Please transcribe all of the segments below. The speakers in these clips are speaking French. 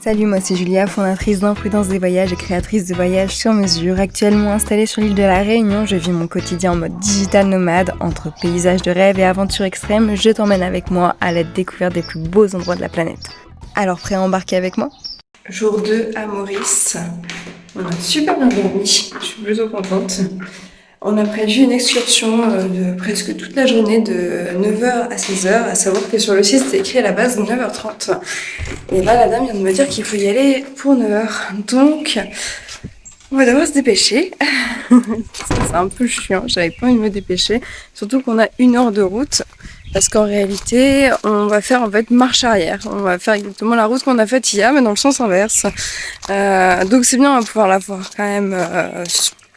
Salut, moi c'est Julia, fondatrice d'Imprudence des voyages et créatrice de voyages sur mesure. Actuellement installée sur l'île de la Réunion, je vis mon quotidien en mode digital nomade. Entre paysages de rêve et aventures extrêmes, je t'emmène avec moi à la découverte des plus beaux endroits de la planète. Alors prêt à embarquer avec moi ? Jour 2 à Maurice. On a super bien dormi, je suis plutôt contente. On a prévu une excursion de presque toute la journée de 9h à 16h, à savoir que sur le site c'est écrit à la base 9h30. Et là la dame vient de me dire qu'il faut y aller pour 9h. Donc on va devoir se dépêcher. C'est un peu chiant, j'avais pas envie de me dépêcher. Surtout qu'on a 1 heure de route. Parce qu'en réalité, on va faire en fait marche arrière. On va faire exactement la route qu'on a faite hier, mais dans le sens inverse. Donc c'est bien, on va pouvoir la voir quand même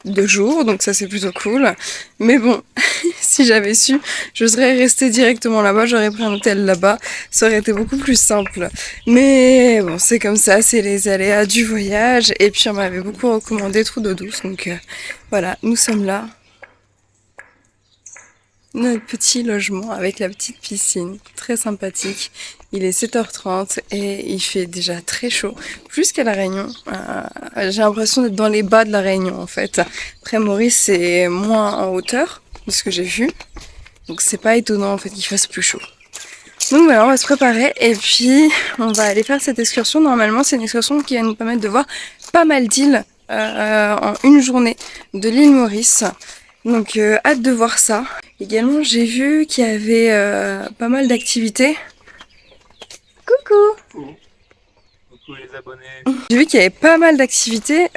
2 jours, donc ça c'est plutôt cool. Mais bon, si j'avais su, je serais restée directement là-bas, j'aurais pris un hôtel là-bas, ça aurait été beaucoup plus simple. Mais bon, c'est comme ça, c'est les aléas du voyage. Et puis on m'avait beaucoup recommandé Trou d'eau douce, donc voilà, nous sommes là. Notre petit logement avec la petite piscine, très sympathique. Il est 7h30 et il fait déjà très chaud, plus qu'à La Réunion. J'ai l'impression d'être dans les bas de La Réunion en fait. Après Maurice c'est moins en hauteur de ce que j'ai vu, donc c'est pas étonnant en fait qu'il fasse plus chaud. Donc voilà, on va se préparer et puis on va aller faire cette excursion. Normalement c'est une excursion qui va nous permettre de voir pas mal d'îles en une journée de l'île Maurice. Donc hâte de voir ça. Également j'ai vu qu'il y avait pas mal d'activités. Coucou. Coucou les abonnés. J'ai vu qu'il y avait pas mal d'activités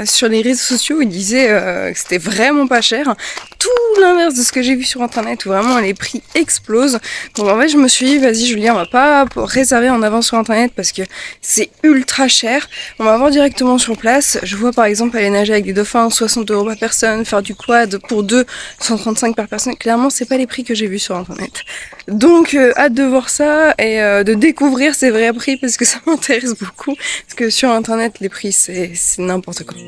sur les réseaux sociaux. Ils disaient que c'était vraiment pas cher. Tout l'inverse de ce que j'ai vu sur internet où vraiment les prix explosent. Donc en fait je me suis dit vas-y Julien, on va pas réserver en avance sur internet parce que c'est ultra cher. On va voir directement sur place. Je vois par exemple aller nager avec des dauphins 60€ par personne, faire du quad pour 2, 135 par personne. Clairement c'est pas les prix que j'ai vus sur internet. Donc hâte de voir ça et de découvrir ces vrais prix parce que ça m'intéresse beaucoup. Parce que sur internet les prix c'est n'importe quoi.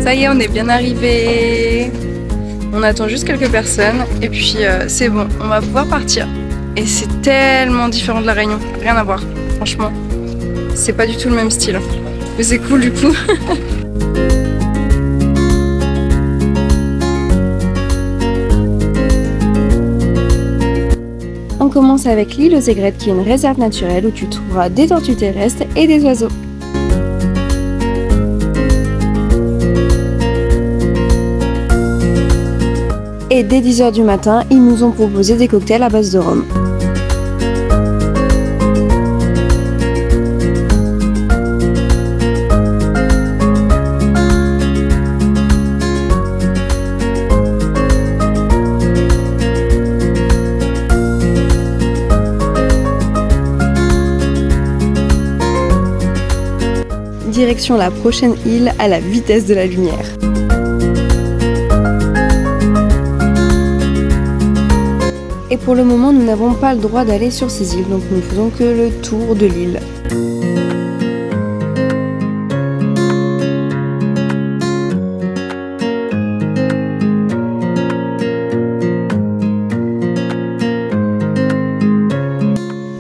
Ça y est, on est bien arrivé. On attend juste quelques personnes et puis c'est bon, on va pouvoir partir. Et c'est tellement différent de La Réunion, rien à voir. Franchement, c'est pas du tout le même style. Mais c'est cool du coup. On commence avec l'île aux aigrettes qui est une réserve naturelle où tu trouveras des tortues terrestres et des oiseaux. Et dès 10h du matin, ils nous ont proposé des cocktails à base de rhum. Direction la prochaine île à la vitesse de la lumière. Et pour le moment, nous n'avons pas le droit d'aller sur ces îles, donc nous ne faisons que le tour de l'île.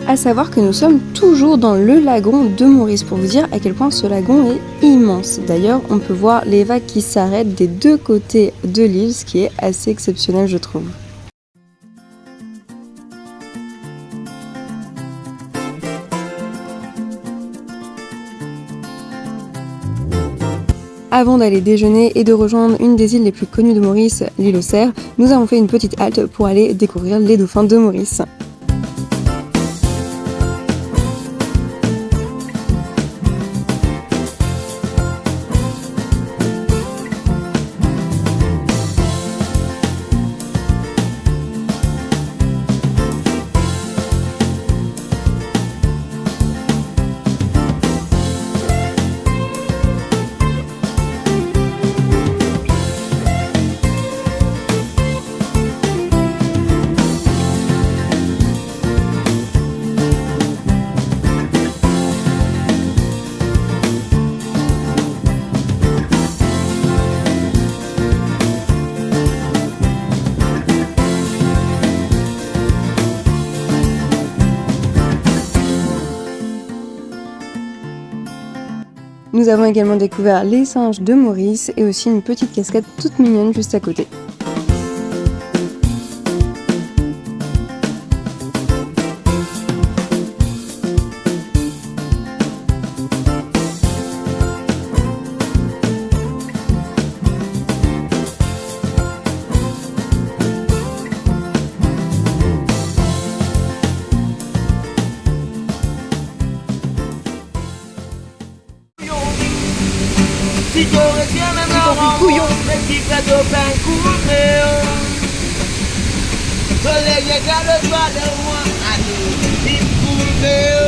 À savoir que nous sommes toujours dans le lagon de Maurice, pour vous dire à quel point ce lagon est immense. D'ailleurs, on peut voir les vagues qui s'arrêtent des 2 côtés de l'île, ce qui est assez exceptionnel, je trouve. Avant d'aller déjeuner et de rejoindre une des îles les plus connues de Maurice, l'île aux cerfs, nous avons fait une petite halte pour aller découvrir les dauphins de Maurice. Nous avons également découvert les singes de Maurice et aussi une petite cascade toute mignonne juste à côté. Si yo retiene me quita yo tan curreo. Yo le llega a los padres a sin curreo.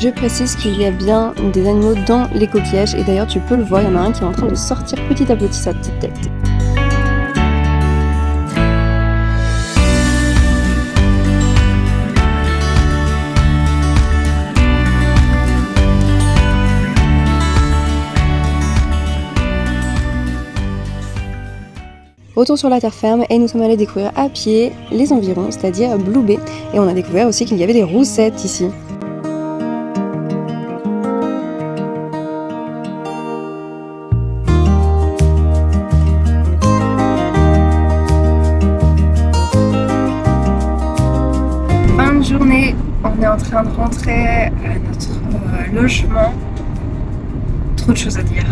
Je précise qu'il y a bien des animaux dans les coquillages et d'ailleurs tu peux le voir, il y en a un qui est en train de sortir petit à petit sa petite tête. Retour sur la terre ferme et nous sommes allés découvrir à pied les environs, c'est-à-dire Blue Bay, et on a découvert aussi qu'il y avait des roussettes ici. Journée, on est en train de rentrer à notre logement. Trop de choses à dire.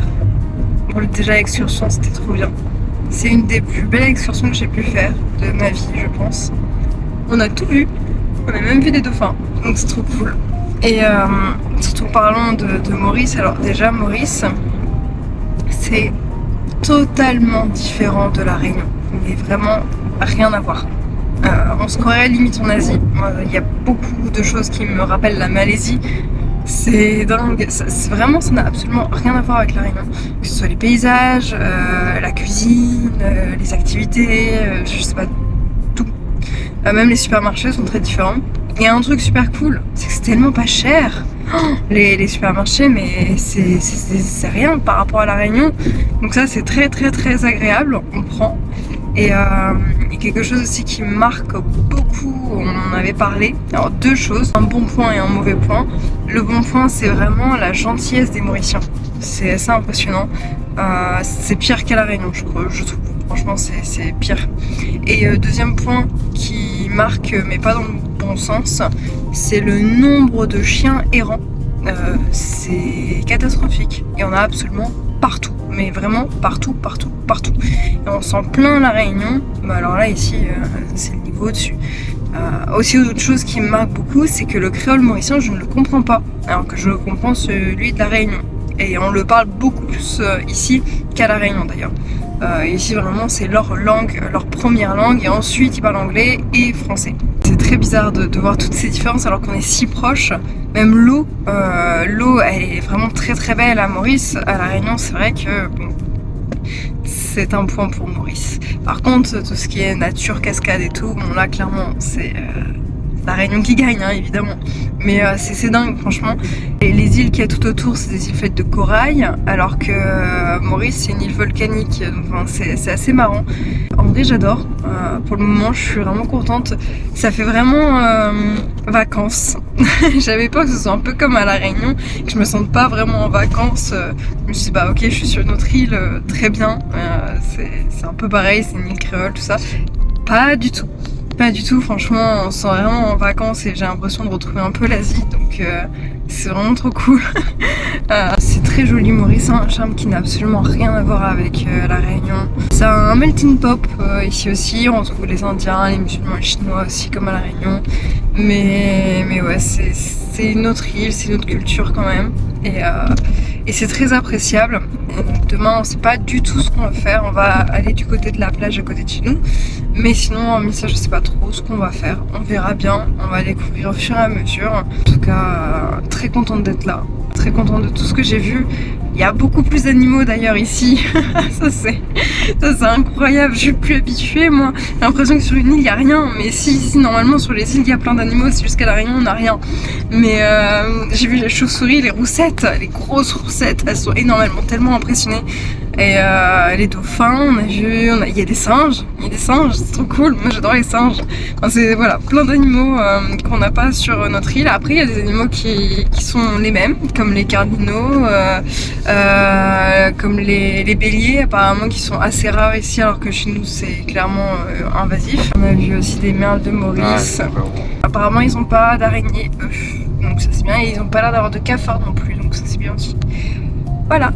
Bon, déjà l'excursion c'était trop bien. C'est une des plus belles excursions que j'ai pu faire de ma vie, je pense. On a tout vu, on a même vu des dauphins, donc c'est trop cool. Et surtout parlons de Maurice. Alors déjà Maurice, c'est totalement différent de La Réunion, mais vraiment rien à voir. On se croirait limite en Asie. Il y a beaucoup de choses qui me rappellent la Malaisie. C'est dingue. Vraiment, ça n'a absolument rien à voir avec La Réunion. Que ce soit les paysages, la cuisine, les activités, je sais pas, tout. Même les supermarchés sont très différents. Il y a un truc super cool, c'est que c'est tellement pas cher. Les supermarchés, mais c'est rien par rapport à La Réunion. Donc ça, c'est très très très agréable. On prend. Et quelque chose aussi qui me marque beaucoup, on en avait parlé. Alors deux choses, un bon point et un mauvais point. Le bon point, c'est vraiment la gentillesse des Mauriciens. C'est assez impressionnant. C'est pire qu'à La Réunion, je trouve. Franchement, c'est pire. Et deuxième point qui marque, mais pas dans le bon sens, c'est le nombre de chiens errants. C'est catastrophique. Il y en a absolument partout, mais vraiment partout. Et on sent plein La Réunion, bah alors là ici c'est le niveau au-dessus. Aussi autre chose qui me marque beaucoup, c'est que le créole mauricien je ne le comprends pas, alors que je comprends celui de La Réunion. Et on le parle beaucoup plus ici qu'à La Réunion d'ailleurs. Ici vraiment c'est leur langue, leur première langue, et ensuite ils parlent anglais et français. C'est très bizarre de voir toutes ces différences alors qu'on est si proches. Même l'eau, elle est vraiment très très belle à Maurice. À La Réunion c'est vrai que bon, c'est un point pour Maurice. Par contre tout ce qui est nature, cascade et tout, bon là clairement c'est La Réunion qui gagne hein, évidemment. Mais c'est dingue franchement. Et les îles qu'il y a tout autour c'est des îles faites de corail, alors que Maurice c'est une île volcanique, donc enfin, c'est assez marrant. En vrai j'adore, pour le moment je suis vraiment contente. Ça fait vraiment vacances. J'avais peur que ce soit un peu comme à La Réunion, que je me sente pas vraiment en vacances. Je me suis dit bah ok je suis sur une autre île, très bien. C'est un peu pareil, c'est une île créole tout ça. Pas du tout. Pas du tout, franchement, on se sent vraiment en vacances et j'ai l'impression de retrouver un peu l'Asie, donc c'est vraiment trop cool. C'est très joli, Maurice a un charme qui n'a absolument rien à voir avec la Réunion. C'est un melting pot ici aussi, on retrouve les Indiens, les musulmans, les Chinois aussi comme à la Réunion. Mais ouais, c'est une autre île, c'est une autre culture quand même. Et c'est très appréciable. Demain, on sait pas du tout ce qu'on va faire. On va aller du côté de la plage à côté de chez nous. Mais sinon, mis ça, je sais pas trop ce qu'on va faire. On verra bien. On va découvrir au fur et à mesure. En tout cas, très contente d'être là. Très contente de tout ce que j'ai vu. Il y a beaucoup plus d'animaux d'ailleurs ici. ça c'est incroyable. Je suis plus habituée moi. J'ai l'impression que sur une île il n'y a rien. Mais si normalement sur les îles il y a plein d'animaux. C'est jusqu'à la Réunion on n'a rien. Mais j'ai vu les chauves-souris, les roussettes, les grosses roussettes. Elles sont énormément tellement impressionnées. Et les dauphins, on a vu, il y a des singes, c'est trop cool, moi j'adore les singes. Enfin, c'est voilà, plein d'animaux qu'on n'a pas sur notre île. Après il y a des animaux qui sont les mêmes, comme les cardinaux, comme les béliers apparemment qui sont assez rares ici alors que chez nous c'est clairement invasif. On a vu aussi des merles de Maurice. Apparemment ils n'ont pas d'araignées eux, donc ça c'est bien, et ils n'ont pas l'air d'avoir de cafards non plus, donc ça c'est bien aussi. Voilà.